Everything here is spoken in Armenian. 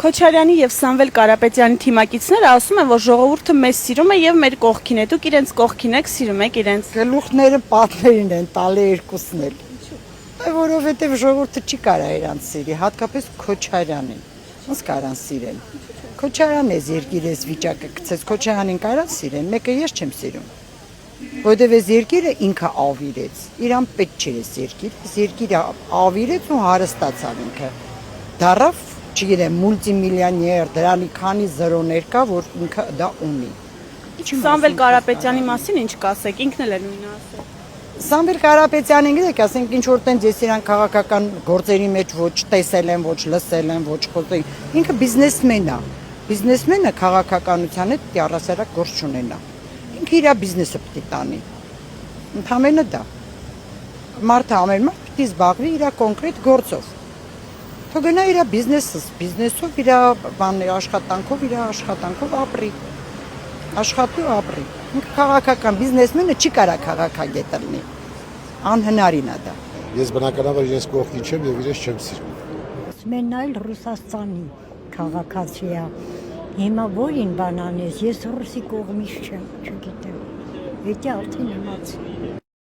Քոչարյանի եւ Սամվել Կարապետյանի թիմակիցները ասում են, որ ժողովուրդը մեզ սիրում է եւ մեր կողքին է։ Դուք իրենց կողքին եք, սիրում եք իրենց։ Գլուխները պատներին են տալի երկուսն էլ։ Որովհետեւ ժողովուրդը չի կարա իրանց սիրի, հատկապես Քոչարյանին։ Ոնց կարան սիրեն։ Քոչարյանն է երկիրես վիճակը գցեց, Քոչարյանին կարան սիրեն, մեկը ես չեմ սիրում։ Որովհետեւ այս երկիրը ինքը ավիրեց։ Իրան պետք չէ այս երկիր, այս երկիրը ավիրեց ու հարստացավ ինքը։ Դարավ չգիտեմ, մուլտիմիլիոներ, դրանի քանի զրոներ կա, որ ինքը դա ունի։ Սամվել Կարապետյանի մասին ինչ կասեք, ինքն էլ է նույնը ասել։ Սամվել Կարապետյանին գիտեք, ասենք ինչ որ տենց ես իրան քաղաքական գործերի մեջ ոչ տեսել եմ, ոչ լսել եմ, ոչ խոսել։ Ինքը բիզնեսմեն է։ Բիզնեսմենը քաղաքականության հետ առասարակ գործ չունենա։ Ինքը իր բիզնեսը պետք է տանի։ Ընդհանրապես դա։ Մարդը ամեն մարդ պետք է զբաղվի իր կոնկրետ գործով։ Թող գնա իր բիզնեսով, իր աշխատանքով ապրի։ Աշխատի ու ապրի։ Ինքը քաղաքական բիզնեսմենը չի կարա քաղաքագետ լինի։ Անհնարին է դա։ Ես բնականաբար ես կողքին չեմ եւ իրենց չեմ սիրում։ Մեն այլ Ռուսաստանի քաղաքացի է։ Հիմա որին բան անես, ես ռուսի կողմից չեմ, չգիտեմ։ Դա արդեն իմացի։